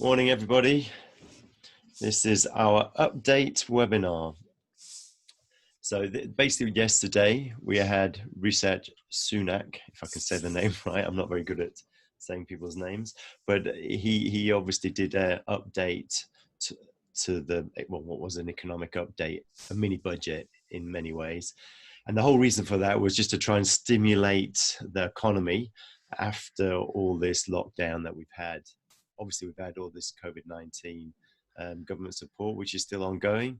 Morning, everybody. This is our update webinar. So basically yesterday we had Rishi Sunak, if I can say the name right. I'm not very good at saying people's names, but he obviously did an update to the, well, what was an economic update, a mini budget in many ways. And the whole reason for that was just to try and stimulate the economy after all this lockdown that we've had. Obviously, we've had all this COVID-19 government support, which is still ongoing.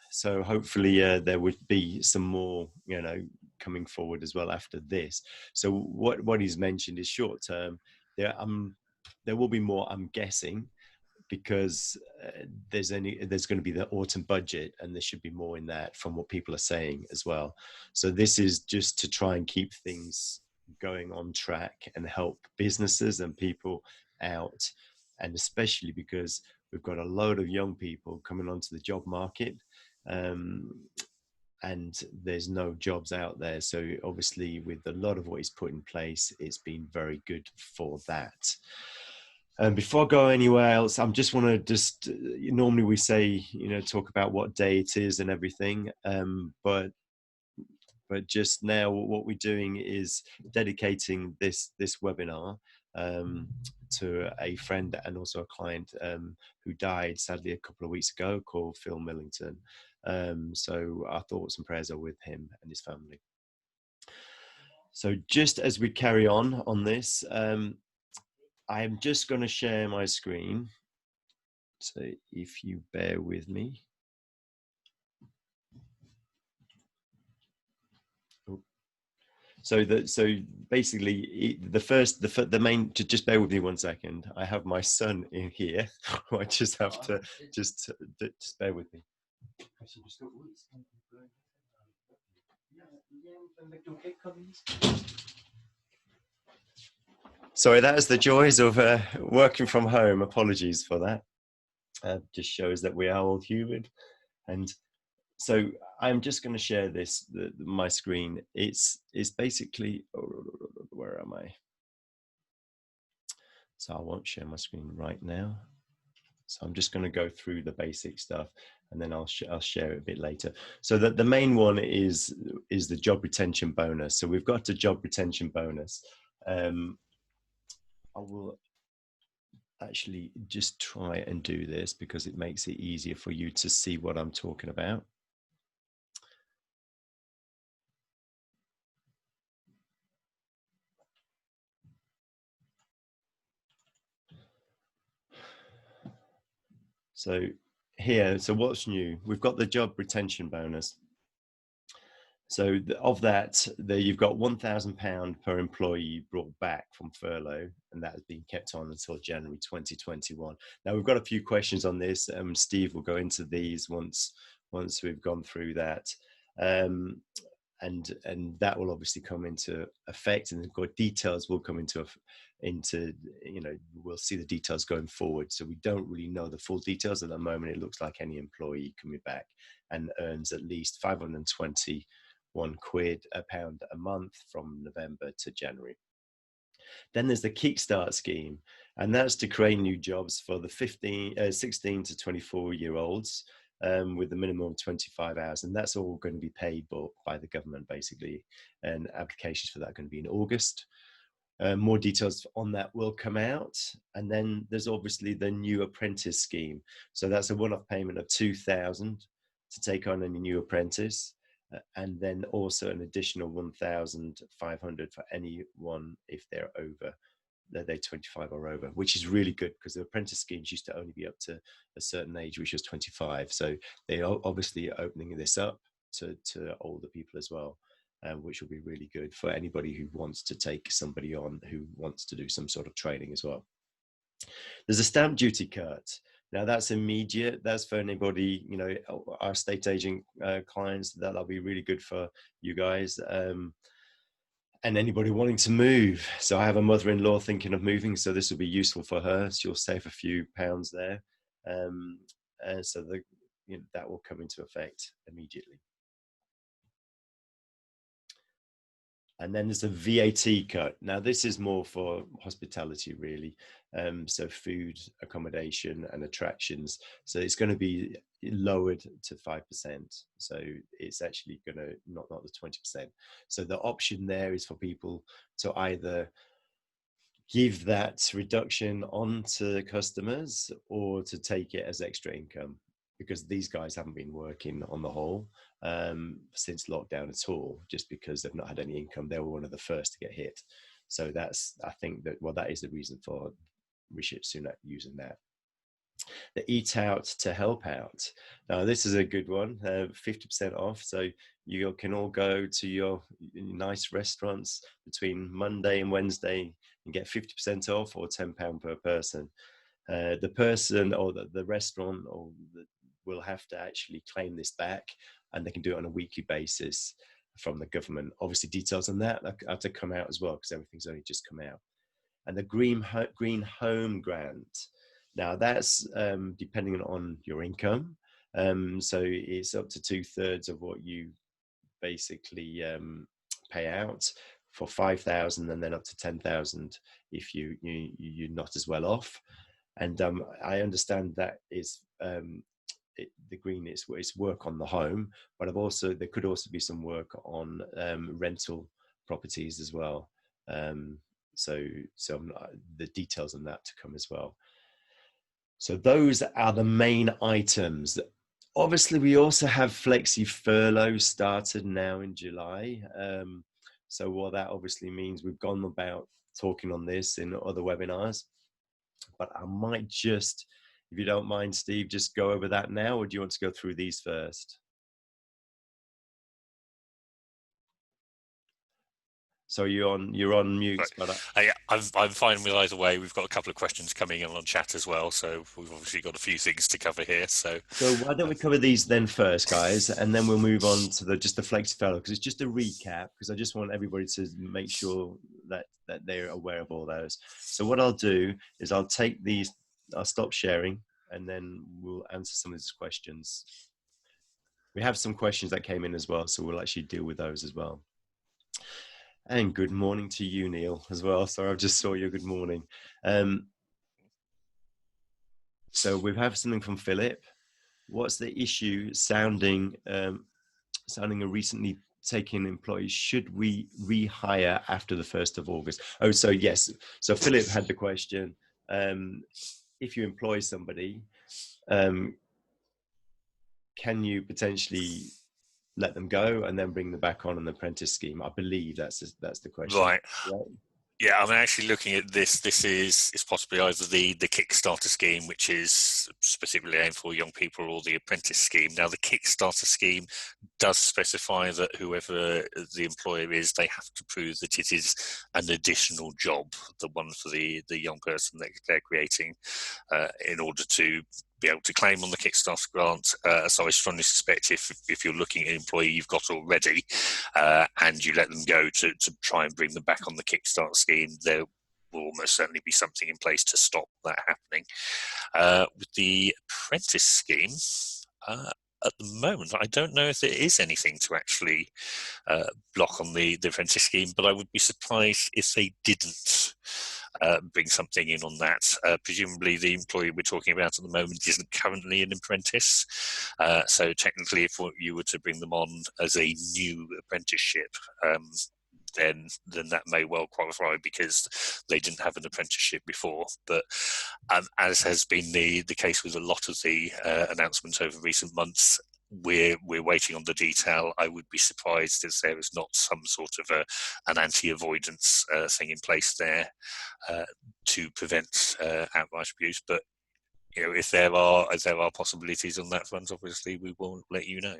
So hopefully there would be some more, coming forward as well after this. So what he's mentioned is short term. There will be more, I'm guessing, because there's going to be the autumn budget, and there should be more in that from what people are saying as well. So this is just to try and keep things going on track and help businesses and people out. And especially because we've got a load of young people coming onto the job market, and there's no jobs out there. So obviously with a lot of what he's put in place, it's been very good for that. And before I go anywhere else, I just want to normally we say, talk about what day it is and everything. But just now what we're doing is dedicating this webinar to a friend and also a client who died sadly a couple of weeks ago, called Phil Millington. So our thoughts and prayers are with him and his family. So just as we carry on this, I am just going to share my screen. So if you bear with me. So basically the main, just bear with me 1 second. I have my son in here. I just have to just bear with me. Sorry, that is the joys of working from home. Apologies for that. Just shows that we are all human. And so I'm just going to share this, my screen. It's basically, where am I? So I won't share my screen right now. So I'm just going to go through the basic stuff, and then I'll share it a bit later. So the main one is the job retention bonus. So we've got a job retention bonus. I will actually just try and do this because it makes it easier for you to see what I'm talking about. So here, so what's new? We've got the job retention bonus. So of that, you've got £1,000 per employee brought back from furlough, and that has been kept on until January 2021. Now we've got a few questions on this. Steve will go into these once we've gone through that. And that will obviously come into effect, and the details will come into we'll see the details going forward. So we don't really know the full details at the moment. It looks like any employee coming back and earns at least 521 quid, £1 a month from November to January. Then there's the Kickstart scheme, and that's to create new jobs for the 16 to 24-year-olds. With a minimum of 25 hours, and that's all going to be paid by the government basically, and applications for that are going to be in August. More details on that will come out. And then there's obviously the new apprentice scheme. So that's a one-off payment of 2,000 to take on any new apprentice, and then also an additional 1,500 for anyone if they're 25 or over, which is really good because the apprentice schemes used to only be up to a certain age, which was 25. So they are obviously opening this up to older people as well, which will be really good for anybody who wants to take somebody on who wants to do some sort of training as well. There's a stamp duty cut. Now that's immediate. That's for anybody, our estate agent clients. That'll be really good for you guys. And anybody wanting to move. So I have a mother-in-law thinking of moving, so this will be useful for her. She'll save a few pounds there. And so that will come into effect immediately. And then there's a VAT cut. Now, this is more for hospitality, really. So food, accommodation, and attractions. So it's going to be lowered to 5%. So it's actually going to not the 20%. So the option there is for people to either give that reduction on to customers or to take it as extra income, because these guys haven't been working on the whole since lockdown at all, just because they've not had any income. They were one of the first to get hit. So that's, I think that, well, that is the reason for Rishi Sunak using that. The eat out to help out. Now, this is a good one, 50% off. So you can all go to your nice restaurants between Monday and Wednesday and get 50% off, or £10 per person. The person or the restaurant will have to actually claim this back, and they can do it on a weekly basis from the government. Obviously, details on that have to come out as well, because everything's only just come out. And the Green Home Grant. Now, that's depending on your income. So it's up to 2/3 of what you basically pay out for 5,000, and then up to 10,000 if you're not as well off. And I understand that is the green is work on the home, but there could also be some work on rental properties as well. So the details on that to come as well. So those are the main items. Obviously, we also have Flexi Furlough started now in July. So what that obviously means, we've gone about talking on this in other webinars, but I might just, if you don't mind, Steve, just go over that now, or do you want to go through these first? So you're on mute. Right. But I'm fine with either way. We've got a couple of questions coming in on chat as well, so we've obviously got a few things to cover here. So why don't we cover these then first, guys, and then we'll move on to just the Flexi Furlough, because it's just a recap, because I just want everybody to make sure that they're aware of all those. So what I'll do is I'll stop sharing, and then we'll answer some of these questions. We have some questions that came in as well, so we'll actually deal with those as well. And good morning to you, Neil, as well. Sorry, I just saw your good morning. So we have something from Philip. What's the issue sounding a recently taken employee? Should we rehire after the 1st of August? Oh, so yes. So Philip had the question. If you employ somebody, can you potentially let them go and then bring them back on an apprentice scheme? I believe that's the question. Right. Yeah, I'm actually looking at this. This is possibly either the Kickstarter scheme, which is specifically aimed for young people, or the apprentice scheme. Now, the Kickstarter scheme does specify that whoever the employer is, they have to prove that it is an additional job, the one for the young person that they're creating, in order to be able to claim on the Kickstarter grant. So I strongly suspect if you're looking at an employee you've got already, and you let them go to try and bring them back on the Kickstarter scheme, there will almost certainly be something in place to stop that happening. With the apprentice scheme, at the moment, I don't know if there is anything to actually block on the apprentice scheme, but I would be surprised if they didn't bring something in on that. Presumably the employee we're talking about at the moment isn't currently an apprentice. So technically, if you were to bring them on as a new apprenticeship, then that may well qualify because they didn't have an apprenticeship before. But as has been the case with a lot of the announcements over recent months, we're waiting on the detail. I would be surprised if there is not some sort of an anti-avoidance thing in place there to prevent outright abuse. But if there are possibilities on that front, obviously we will let you know.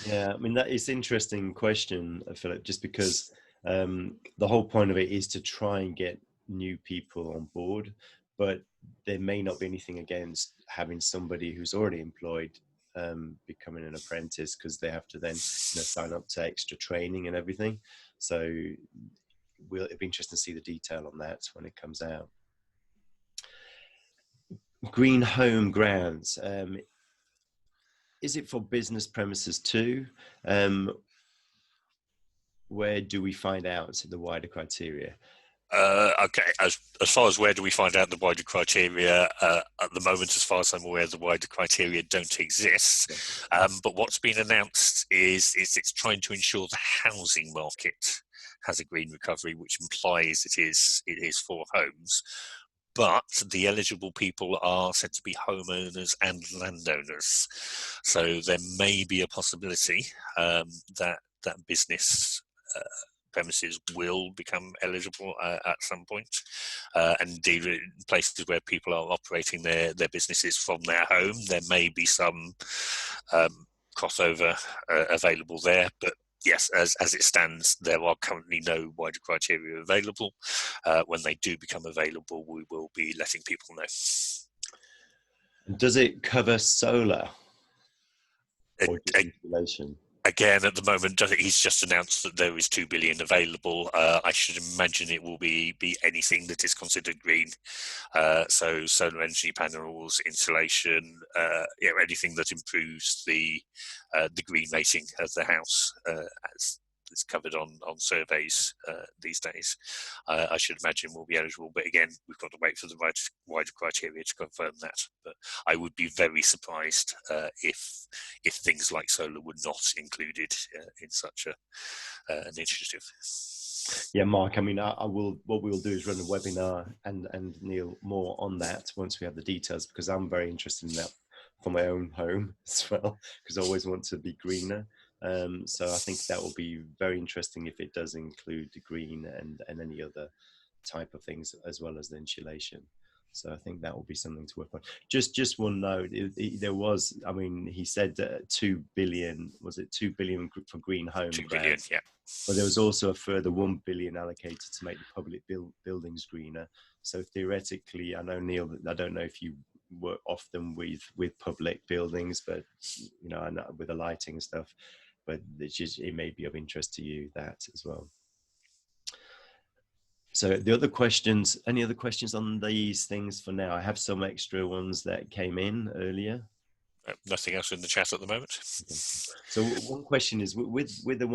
Yeah, I mean, that is an interesting question, Philip, just because the whole point of it is to try and get new people on board, but there may not be anything against having somebody who's already employed becoming an apprentice, because they have to then sign up to extra training and everything. So it'll be interesting to see the detail on that when it comes out. Green Home Grounds. Is it for business premises too? where do we find out the wider criteria? Okay, as far as where do we find out the wider criteria, at the moment, as far as I'm aware, the wider criteria don't exist. But what's been announced is it's trying to ensure the housing market has a green recovery, which implies it is for homes. But the eligible people are said to be homeowners and landowners. So there may be a possibility that business premises will become eligible at some point. And indeed, in places where people are operating their businesses from their home, there may be some crossover available there. But yes, as it stands, there are currently no wider criteria available. When they do become available, we will be letting people know. Does it cover solar or just installation? Again, at the moment, he's just announced that there is 2 billion available. I should imagine it will be anything that is considered green. So solar energy panels, insulation, anything that improves the green rating of the house, as it's covered on surveys these days. I should imagine will be eligible, but again, we've got to wait for the wider criteria to confirm that. But I would be very surprised if things like solar were not included in such an initiative. Yeah, Mark, I mean, I will. What we'll do is run a webinar and Neil, more on that once we have the details, because I'm very interested in that for my own home as well, because I always want to be greener. So I think that will be very interesting if it does include the green and any other type of things, as well as the insulation. So I think that will be something to work on. Just one note, there was, I mean, he said 2 billion, was it 2 billion for green home 2 grants? billion, yeah. But there was also a further 1 billion allocated to make the public buildings greener. So theoretically, I know, Neil, I don't know if you work often with public buildings, but you know, I know with the lighting and stuff, but it may be of interest to you, that as well. So the other questions, any other questions on these things for now? I have some extra ones that came in earlier. Nothing else in the chat at the moment. Okay. So one question is, with the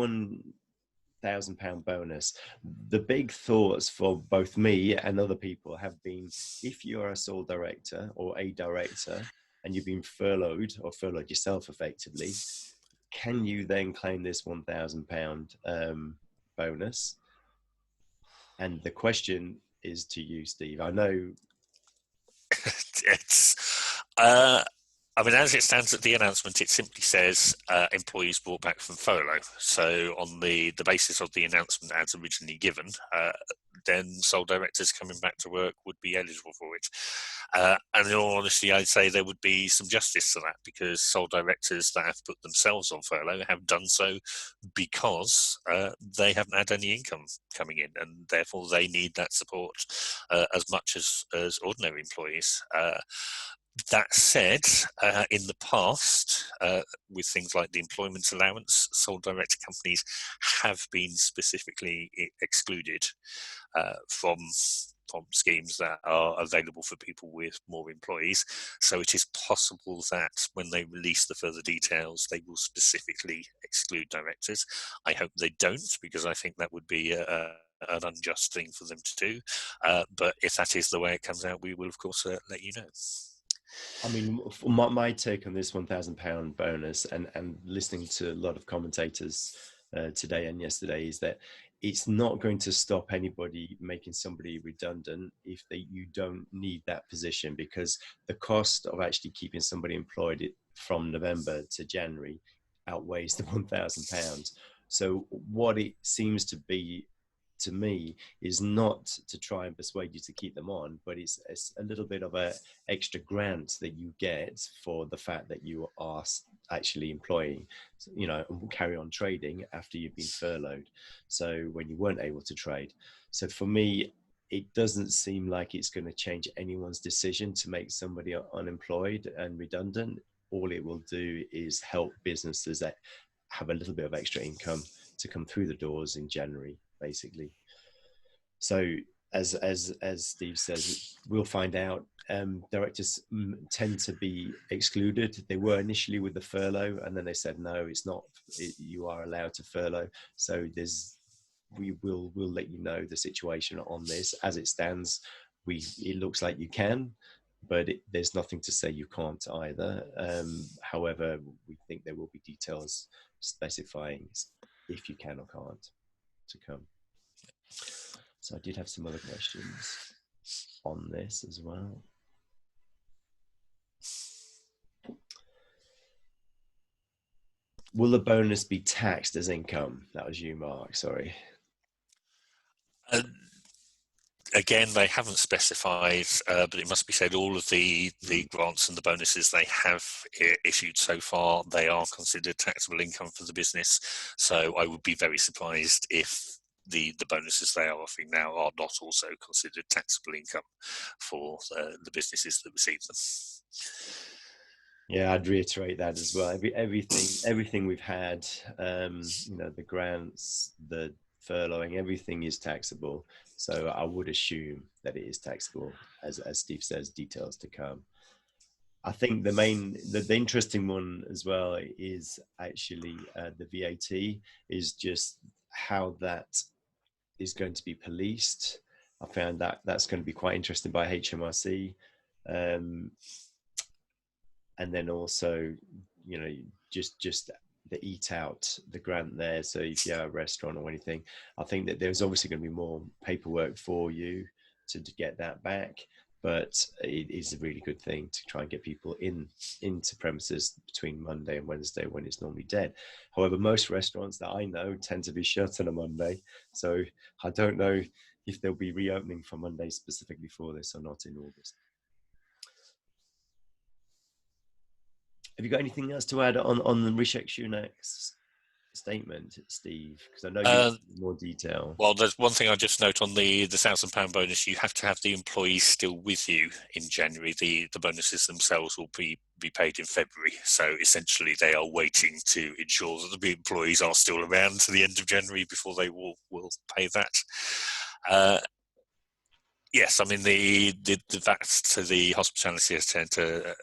£1,000 bonus, the big thoughts for both me and other people have been, if you are a sole director or a director and you've been furloughed or furloughed yourself effectively, can you then claim this £1,000 bonus? And the question is to you, Steve. I know It's I mean, as it stands at the announcement, it simply says employees brought back from furlough. So on the basis of the announcement as originally given, then sole directors coming back to work would be eligible for it. And in all honesty, I'd say there would be some justice to that, because sole directors that have put themselves on furlough have done so because they haven't had any income coming in, and therefore they need that support as much as ordinary employees. That said, in the past, with things like the employment allowance, sole director companies have been specifically excluded from schemes that are available for people with more employees. So it is possible that when they release the further details, they will specifically exclude directors. I hope they don't, because I think that would be an unjust thing for them to do. But if that is the way it comes out, we will, of course, let you know. I mean, my take on this £1,000 bonus, and listening to a lot of commentators today and yesterday, is that it's not going to stop anybody making somebody redundant if you don't need that position, because the cost of actually keeping somebody employed from November to January outweighs the £1,000. So what it seems to be, to me, is not to try and persuade you to keep them on, but it's a little bit of a extra grant that you get for the fact that you are actually employing, you know, and carry on trading after you've been furloughed, so when you weren't able to trade. So for me, it doesn't seem like it's going to change anyone's decision to make somebody unemployed and redundant. All it will do is help businesses that have a little bit of extra income to come through the doors in January, basically. So as Steve says, we'll find out. Directors tend to be excluded. They were initially with the furlough, and then they said no, it's not. You are allowed to furlough. So there's we'll let you know the situation on this. As it stands, it looks like you can, but there's nothing to say you can't either. However, we think there will be details specifying if you can or can't to come. So I did have some other questions on this as well. Will the bonus be taxed as income? That was you, Mark. Sorry. Again, they haven't specified, but it must be said all of the grants and the bonuses they have issued so far, they are considered taxable income for the business. So I would be very surprised if the bonuses they are offering now are not also considered taxable income for the businesses that receive them. Yeah, I'd reiterate that as well. Everything we've had, the grants, the furloughing, everything is taxable. So I would assume that it is taxable, as Steve says, details to come. I think the interesting one as well is actually the VAT is just how that is going to be policed. I found that that's going to be quite interesting by HMRC. And then also, just the eat out, the grant there. So if you have a restaurant or anything, I think that there's obviously going to be more paperwork for you to get that back. But it is a really good thing to try and get people into premises between Monday and Wednesday when it's normally dead. However, most restaurants that I know tend to be shut on a Monday. So I don't know if they'll be reopening for Monday specifically for this or not in August. Have you got anything else to add on the Rishi Sunak's statement, Steve? Because I know you have more detail. Well, there's one thing I just note on the £1,000 bonus. You have to have the employees still with you in January. The bonuses themselves will be paid in February. So essentially, they are waiting to ensure that the employees are still around to the end of January before they will pay that. Yes, I mean the VAT to the hospitality centre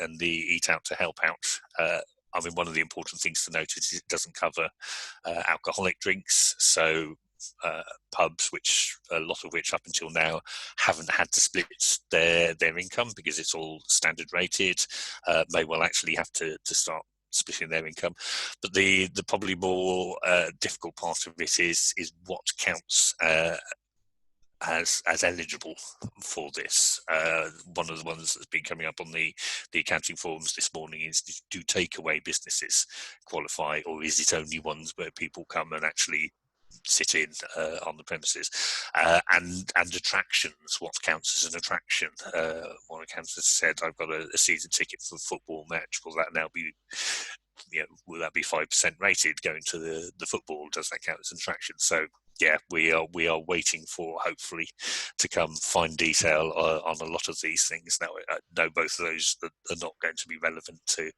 and the eat out to help out. I mean, one of the important things to note is it doesn't cover alcoholic drinks. So pubs, which a lot of which up until now haven't had to split their income because it's all standard rated, may well actually have to start splitting their income. But the probably more difficult part of it is what counts as eligible for this. One of the ones that's been coming up on the accounting forums this morning is, do takeaway businesses qualify, or is it only ones where people come and actually sit in on the premises? And attractions, what counts as an attraction? One accountant said, I've got a season ticket for a football match. Will that now be, will that be 5% rated going to the football? Does that count as an attraction? So yeah, we are waiting for, hopefully, to come fine detail on a lot of these things. Now, I know both of those are not going to be relevant to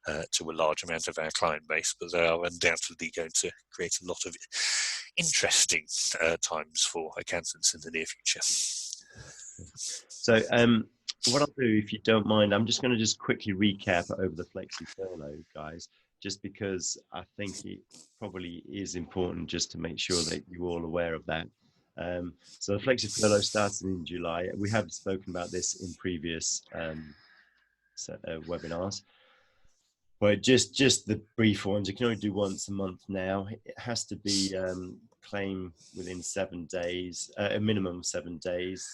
a large amount of our client base, but they are undoubtedly going to create a lot of interesting times for accountants in the near future. So what I'll do, if you don't mind, I'm just going to quickly recap over the Flexi Furlough, guys, just because I think it probably is important just to make sure that you're all aware of that. So the Flexi Furlough started in July. We have spoken about this in previous webinars. But just the brief ones, you can only do once a month now. It has to be claimed within 7 days, a minimum of 7 days.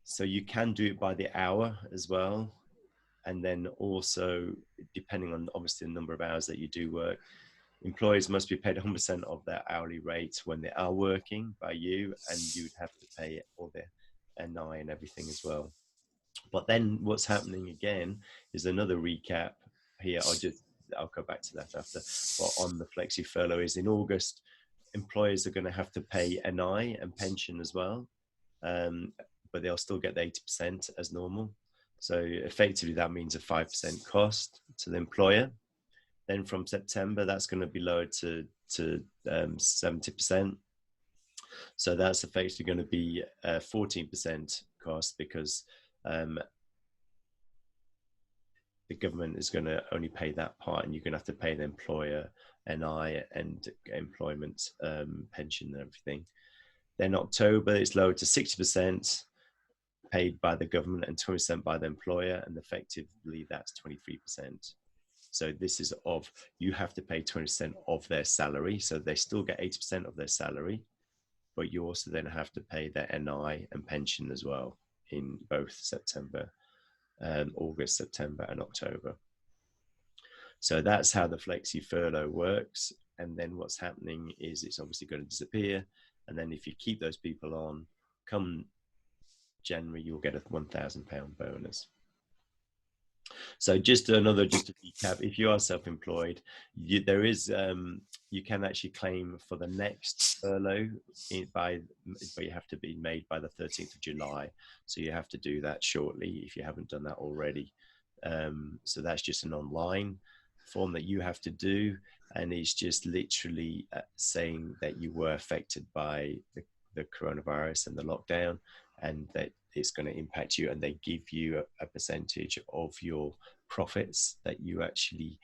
So you can do it by the hour as well. And then also, depending on obviously the number of hours that you do work, employees must be paid 100% of their hourly rate when they are working by you, and you'd have to pay all their NI and everything as well. But then what's happening again is another recap here. I'll go back to that after. But on the Flexi Furlough is in August, employers are going to have to pay NI and pension as well. But they'll still get the 80% as normal. So effectively, that means a 5% cost to the employer. Then from September, that's going to be lowered to 70%. So that's effectively going to be a 14% cost because the government is going to only pay that part, and you're going to have to pay the employer NI and employment pension and everything. Then October, it's lowered to 60% paid by the government and 20% by the employer, and effectively that's 23%. So this is of, you have to pay 20% of their salary, so they still get 80% of their salary, but you also then have to pay their NI and pension as well in both August, September, and October. So that's how the Flexi Furlough works. And then what's happening is it's obviously going to disappear. And then if you keep those people on, come January, you'll get a £1,000 bonus. So just to recap, if you are self-employed, you can actually claim for the next furlough but you have to be made by the 13th of July. So you have to do that shortly if you haven't done that already. So that's just an online form that you have to do, and it's just literally saying that you were affected by the coronavirus and the lockdown, and that it's going to impact you, and they give you a percentage of your profits that you actually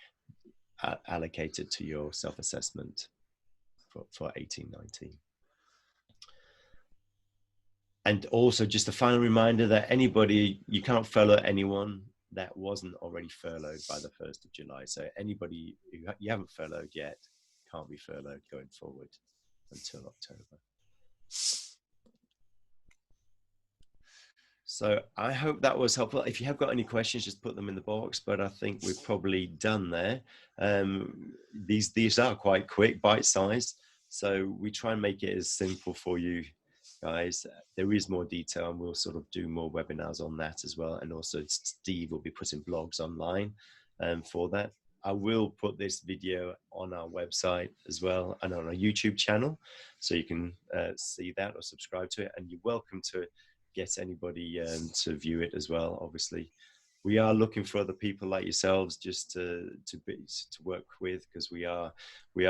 allocated to your self-assessment for 18-19. And also just a final reminder that you can't furlough anyone that wasn't already furloughed by the 1st of July. So anybody who you haven't furloughed yet can't be furloughed going forward until October. So I hope that was helpful. If you have got any questions, just put them in the box, but I think we're probably done there. These are quite quick, bite-sized. So we try and make it as simple for you guys. There is more detail, and we'll sort of do more webinars on that as well. And also Steve will be putting blogs online for that. I will put this video on our website as well and on our YouTube channel, so you can see that or subscribe to it. And you're welcome to get anybody to view it as well. Obviously, we are looking for other people like yourselves just to work with, because we are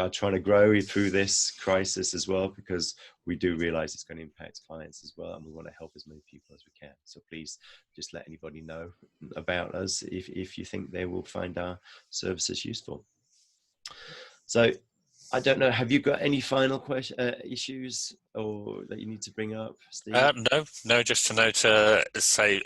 trying to grow through this crisis as well, because we do realize it's going to impact clients as well, and we want to help as many people as we can. So please just let anybody know about us if you think they will find our services useful. So I don't know, have you got any final issues or that you need to bring up, Steve? No, just to note, say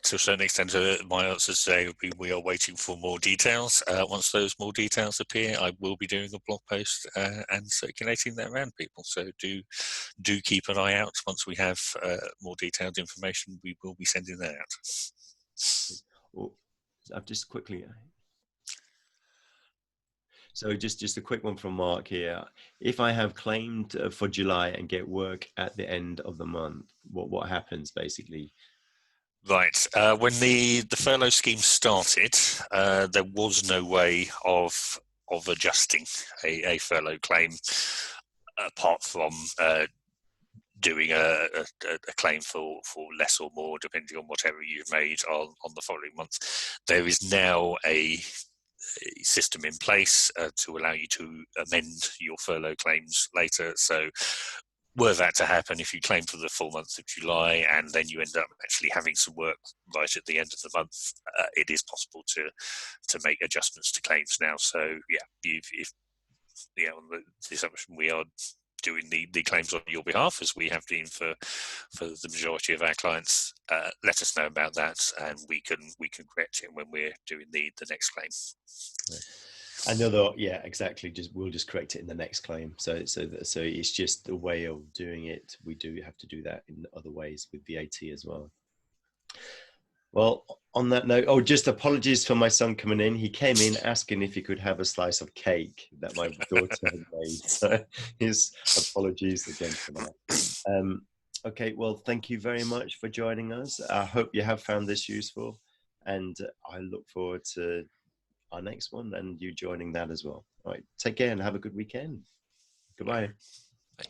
to a certain extent, my answers say we are waiting for more details. Once those more details appear, I will be doing a blog post and circulating that around people. So do keep an eye out. Once we have more detailed information, we will be sending that out. Well, I've just quickly. So just a quick one from Mark here. If I have claimed for July and get work at the end of the month, what happens basically? Right. When the furlough scheme started, there was no way of adjusting a furlough claim apart from doing a claim for less or more, depending on whatever you've made on the following month. There is now a system in place to allow you to amend your furlough claims later. So were that to happen, if you claim for the full month of July and then you end up actually having some work right at the end of the month, it is possible to make adjustments to claims now. So yeah, on the assumption we are doing the claims on your behalf, as we have been for the majority of our clients, let us know about that, and we can correct it when we're doing the next claim. Exactly. We'll just correct it in the next claim. So it's just a way of doing it. We do have to do that in other ways with VAT as well. Well, on that note, just apologies for my son coming in. He came in asking if he could have a slice of cake that my daughter had made. So his apologies again for that. Okay, well, thank you very much for joining us. I hope you have found this useful, and I look forward to our next one and you joining that as well. All right, take care and have a good weekend. Goodbye. Bye.